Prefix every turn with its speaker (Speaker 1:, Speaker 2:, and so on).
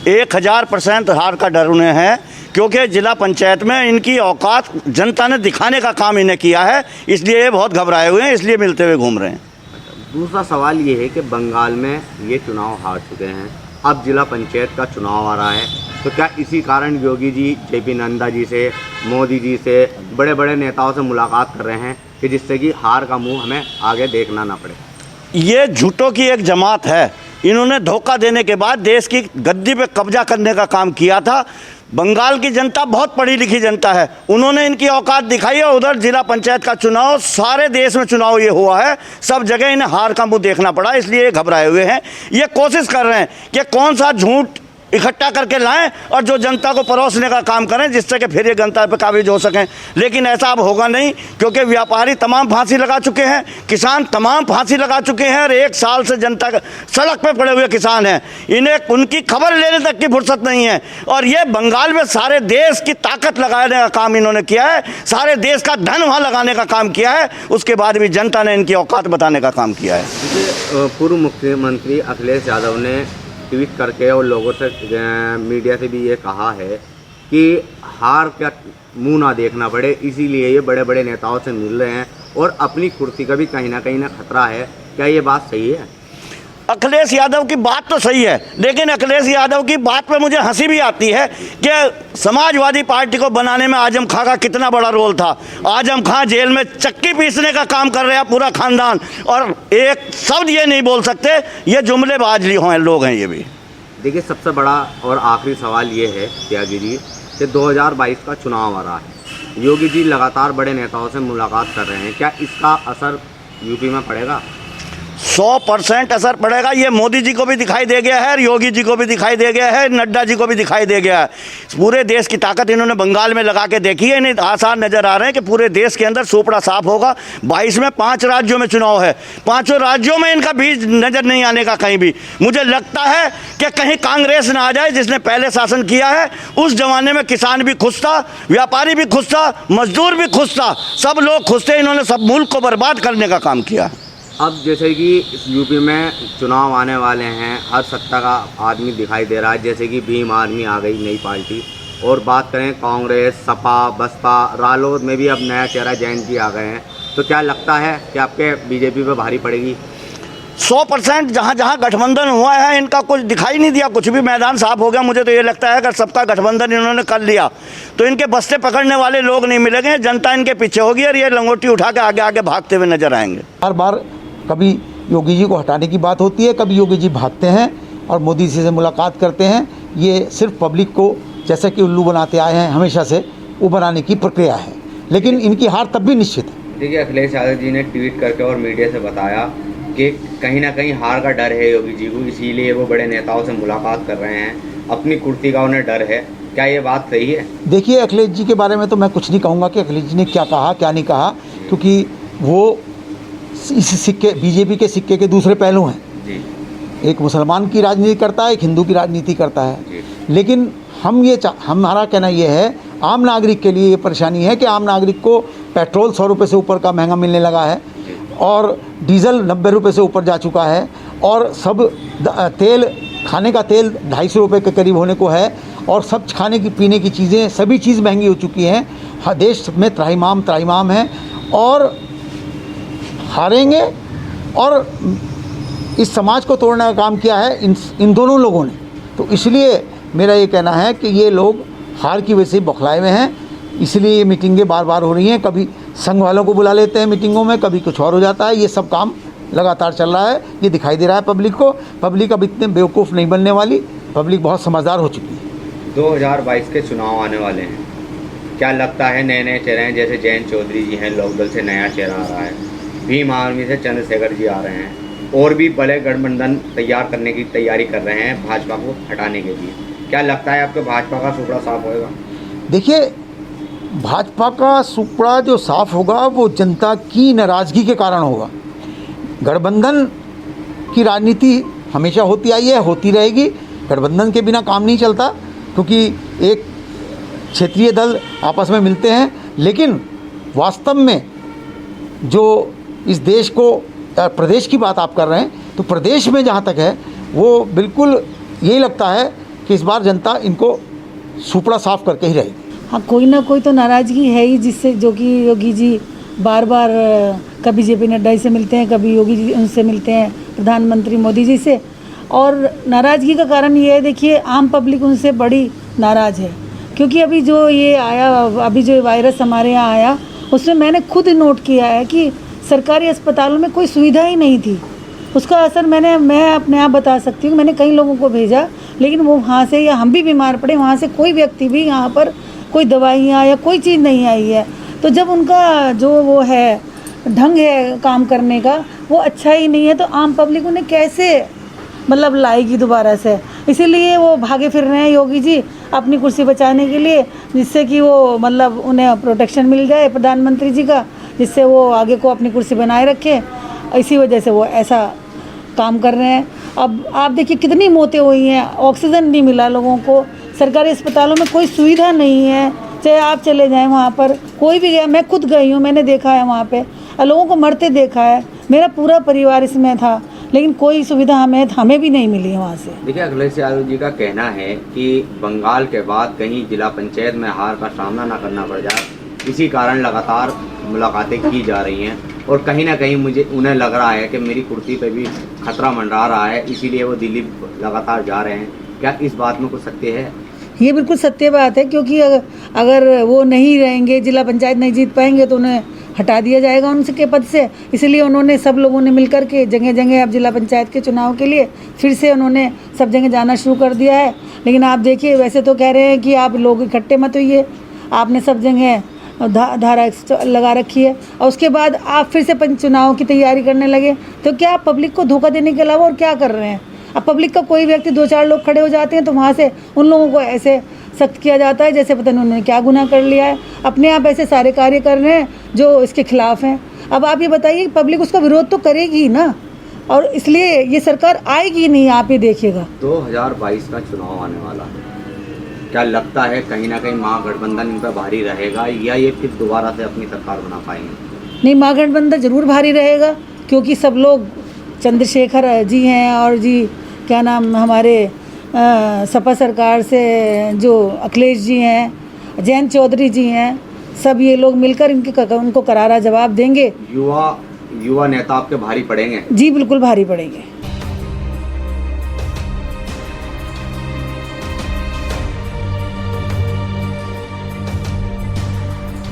Speaker 1: 1000% हार का डर उन्हें है, क्योंकि जिला पंचायत में इनकी औकात जनता ने दिखाने का काम इन्हें किया है, इसलिए ये बहुत घबराए हुए हैं, इसलिए मिलते हुए घूम रहे हैं।
Speaker 2: दूसरा सवाल ये है कि बंगाल में ये चुनाव हार चुके हैं, अब जिला पंचायत का चुनाव आ रहा है, तो क्या इसी कारण योगी जी जेपी नड्डा जी से, मोदी जी से, बड़े बड़े नेताओं से मुलाकात कर रहे हैं कि जिससे कि हार का मुंह हमें आगे देखना ना पड़े?
Speaker 1: ये झूठों की एक जमात है। इन्होंने धोखा देने के बाद देश की गद्दी पे कब्जा करने का काम किया था। बंगाल की जनता बहुत पढ़ी लिखी जनता है, उन्होंने इनकी औकात दिखाई है। उधर जिला पंचायत का चुनाव, सारे देश में चुनाव ये हुआ है, सब जगह इन्हें हार का मुंह देखना पड़ा, इसलिए ये घबराए हुए हैं। ये कोशिश कर रहे हैं कि कौन सा झूठ इकट्ठा करके लाएं और जो जनता को परोसने का काम करें, जिससे कि फिर ये जनता पे काबिज हो सकें। लेकिन ऐसा अब होगा नहीं, क्योंकि व्यापारी तमाम फांसी लगा चुके हैं, किसान तमाम फांसी लगा चुके हैं, और 1 साल से जनता सड़क पे पड़े हुए किसान हैं। इन्हें उनकी खबर लेने तक की फुर्सत नहीं है। और ये बंगाल में सारे देश की ताकत लगाने का काम इन्होंने किया है, सारे देश का धन वहाँ लगाने का काम किया है, उसके बाद भी जनता ने इनकी औकात बताने का काम किया है।
Speaker 2: पूर्व मुख्यमंत्री अखिलेश यादव ने ट्वीट करके और लोगों से, मीडिया से भी ये कहा है कि हार का मुंह ना देखना पड़े, इसीलिए ये बड़े बड़े नेताओं से मिल रहे हैं और अपनी कुर्सी का भी कहीं ना खतरा है। क्या ये बात सही है?
Speaker 1: अखिलेश यादव की बात तो सही है, लेकिन अखिलेश यादव की बात पे मुझे हंसी भी आती है कि समाजवादी पार्टी को बनाने में आजम खां का कितना बड़ा रोल था। आजम खां जेल में चक्की पीसने का काम कर रहे हैं पूरा खानदान, और एक शब्द ये नहीं बोल सकते, ये जुमलेबाज लोग हैं ये भी।
Speaker 2: देखिए, सबसे बड़ा और आखिरी सवाल ये है त्यागी जी कि 2022 का चुनाव आ रहा है, योगी जी लगातार बड़े नेताओं से मुलाकात कर रहे हैं, क्या इसका असर यूपी में पड़ेगा?
Speaker 1: 100% असर पड़ेगा। ये मोदी जी को भी दिखाई दे गया है, योगी जी को भी दिखाई दे गया है, नड्डा जी को भी दिखाई दे गया है। पूरे देश की ताकत इन्होंने बंगाल में लगा के देखी है। इन्हें आसार नज़र आ रहे हैं कि पूरे देश के अंदर सोपड़ा साफ होगा। 22 में 5 राज्यों में चुनाव है, 5 राज्यों में इनका बीज नज़र नहीं आने का कहीं भी। मुझे लगता है कि कहीं कांग्रेस ना आ जाए, जिसने पहले शासन किया है। उस जमाने में किसान भी खुश था, व्यापारी भी खुश था, मजदूर भी खुश था, सब लोग खुश थे। इन्होंने सब मुल्क को बर्बाद करने का काम किया।
Speaker 2: अब जैसे कि यूपी में चुनाव आने वाले हैं, हर सत्ता का आदमी दिखाई दे रहा है, जैसे कि भीम आर्मी आ गई, नई पार्टी। और बात करें कांग्रेस, सपा, बसपा, रालोद में भी अब नया चेहरा जैन जी आ गए हैं, तो क्या लगता है कि आपके बीजेपी पे भारी पड़ेगी?
Speaker 1: 100% जहाँ जहाँ गठबंधन हुआ है, इनका कुछ दिखाई नहीं दिया, कुछ भी मैदान साफ हो गया। मुझे तो ये लगता है अगर सबका गठबंधन इन्होंने कर लिया तो इनके बस्ते पकड़ने वाले लोग नहीं मिलेंगे, जनता इनके पीछे होगी और ये लंगोटी उठा के आगे आगे भागते हुए नजर आएंगे।
Speaker 3: हर बार कभी योगी जी को हटाने की बात होती है, कभी योगी जी भागते हैं और मोदी जी से मुलाकात करते हैं। ये सिर्फ पब्लिक को जैसे कि उल्लू बनाते आए हैं हमेशा से, वो बनाने की प्रक्रिया है, लेकिन इनकी हार तब भी निश्चित है।
Speaker 2: देखिए, अखिलेश यादव जी ने ट्वीट करके और मीडिया से बताया कि कहीं ना कहीं हार का डर है योगी जी को, इसीलिए वो बड़े नेताओं से मुलाकात कर रहे हैं, अपनी कुर्सी का उन्हें डर है। क्या ये बात सही है? देखिए,
Speaker 3: अखिलेश जी के बारे में तो मैं कुछ नहीं कहूँगा कि अखिलेश जी ने क्या कहा क्या नहीं कहा, क्योंकि वो इस सिक्के, बीजेपी के सिक्के के दूसरे पहलू हैं जी। एक मुसलमान की राजनीति करता है, एक हिंदू की राजनीति करता है। लेकिन हमारा कहना ये है, आम नागरिक के लिए ये परेशानी है कि आम नागरिक को पेट्रोल 100 रुपये से ऊपर का महंगा मिलने लगा है, और डीजल 90 रुपये से ऊपर जा चुका है, और सब तेल, खाने का तेल 250 रुपये के करीब होने को है, और सब खाने की पीने की चीज़ें, सभी चीज़ महंगी हो चुकी हैं। देश में त्राहिमाम है, और हारेंगे। और इस समाज को तोड़ने का काम किया है इन दोनों लोगों ने। तो इसलिए मेरा ये कहना है कि ये लोग हार की वजह से बौखलाए हुए हैं, इसलिए ये मीटिंगें बार बार हो रही हैं। कभी संघ वालों को बुला लेते हैं मीटिंगों में, कभी कुछ और हो जाता है। ये सब काम लगातार चल रहा है, ये दिखाई दे रहा है पब्लिक को। पब्लिक अब इतने बेवकूफ़ नहीं बनने वाली, पब्लिक बहुत समझदार हो चुकी है।
Speaker 2: 2022 के चुनाव आने वाले हैं, क्या लगता है नए चेहरे हैं, जैसे जयंत चौधरी जी हैं, लोकदल से नया चेहरा आ रहा है, भीम आर्मी से चंद्रशेखर जी आ रहे हैं, और भी बड़े गठबंधन तैयार करने की तैयारी कर रहे हैं भाजपा को हटाने के लिए। क्या लगता है आपको भाजपा का सुपड़ा साफ होएगा?
Speaker 3: देखिए, भाजपा का सुपड़ा जो साफ होगा वो जनता की नाराज़गी के कारण होगा। गठबंधन की राजनीति हमेशा होती आई है, होती रहेगी। गठबंधन के बिना काम नहीं चलता, क्योंकि एक क्षेत्रीय दल आपस में मिलते हैं, लेकिन वास्तव में जो इस देश को, प्रदेश की बात आप कर रहे हैं, तो प्रदेश में जहाँ तक है वो बिल्कुल यही लगता है कि इस बार जनता इनको सुपड़ा साफ करके ही रहेगी।
Speaker 4: हाँ, कोई ना कोई तो नाराज़गी है ही, जिससे जो कि योगी जी बार बार कभी जेपी नड्डा से मिलते हैं, कभी योगी जी उनसे मिलते हैं, प्रधानमंत्री मोदी जी से। और नाराज़गी का कारण ये है, देखिए आम पब्लिक उनसे बड़ी नाराज़ है, क्योंकि अभी जो ये आया, अभी जो वायरस हमारे यहाँ आया, उसमें मैंने खुद नोट किया है कि सरकारी अस्पतालों में कोई सुविधा ही नहीं थी। उसका असर मैं अपने आप बता सकती हूँ। मैंने कई लोगों को भेजा, लेकिन वो वहाँ से, या हम भी बीमार पड़े, वहाँ से कोई व्यक्ति भी यहाँ पर कोई दवाइयाँ या कोई चीज़ नहीं आई है। तो जब उनका जो वो है ढंग है काम करने का, वो अच्छा ही नहीं है, तो आम पब्लिक उन्हें कैसे मतलब लाएगी दोबारा से। इसीलिए वो भागे फिर रहे हैं योगी जी अपनी कुर्सी बचाने के लिए, जिससे कि वो मतलब उन्हें प्रोटेक्शन मिल जाए प्रधानमंत्री जी का, जिससे वो आगे को अपनी कुर्सी बनाए रखे। इसी वजह से वो ऐसा काम कर रहे हैं। अब आप देखिए कितनी मौतें हुई हैं, ऑक्सीजन नहीं मिला लोगों को, सरकारी अस्पतालों में कोई सुविधा नहीं है। चाहे आप चले जाएं वहाँ पर, कोई भी गया, मैं खुद गई हूँ, मैंने देखा है वहाँ पे लोगों को मरते देखा है, मेरा पूरा परिवार इसमें था, लेकिन कोई सुविधा हमें भी नहीं मिली है वहाँ से।
Speaker 2: देखिए, अखिलेश यादव जी का कहना है कि बंगाल के बाद कहीं जिला पंचायत में हार का सामना ना करना पड़ जाए, इसी कारण लगातार मुलाकातें की जा रही हैं, और कहीं ना कहीं उन्हें लग रहा है कि मेरी कुर्सी पे भी खतरा मंडरा रहा है, इसीलिए वो दिल्ली लगातार जा रहे हैं। क्या इस बात में कुछ सत्य है?
Speaker 4: ये बिल्कुल सत्य बात है, क्योंकि अगर वो नहीं रहेंगे, जिला पंचायत नहीं जीत पाएंगे, तो उन्हें हटा दिया जाएगा उनके पद से। इसलिए उन्होंने, सब लोगों ने मिलकर के जगह जगह अब जिला पंचायत के चुनाव के लिए फिर से उन्होंने सब जगह जाना शुरू कर दिया है। लेकिन आप देखिए, वैसे तो कह रहे हैं कि आप लोग इकट्ठे मत होइए, आपने सब जगह धारा लगा रखी है, और उसके बाद आप फिर से चुनाव की तैयारी करने लगे, तो क्या आप पब्लिक को धोखा देने के अलावा और क्या कर रहे हैं? अब पब्लिक का कोई व्यक्ति, 2-4 लोग खड़े हो जाते हैं, तो वहाँ से उन लोगों को ऐसे सख्त किया जाता है जैसे पता नहीं उन्होंने क्या गुनाह कर लिया है। अपने आप ऐसे सारे कार्य कर रहे हैं जो इसके खिलाफ हैं। अब आप ये बताइए, पब्लिक उसका विरोध तो करेगी ही ना, और इसलिए ये सरकार आएगी नहीं, आप ये देखिएगा।
Speaker 2: 2022 का चुनाव आने वाला है, क्या लगता है कहीं ना कहीं महागठबंधन इन पर भारी रहेगा, या ये फिर दोबारा से अपनी सरकार बना पाएंगे?
Speaker 4: नहीं, महागठबंधन जरूर भारी रहेगा, क्योंकि सब लोग, चंद्रशेखर जी हैं, और जी क्या नाम हमारे सपा सरकार से जो अखिलेश जी हैं, जयंत चौधरी जी हैं, सब ये लोग मिलकर उनको करारा जवाब देंगे।
Speaker 2: युवा नेता आपके भारी पड़ेंगे?
Speaker 4: जी बिल्कुल भारी पड़ेंगे।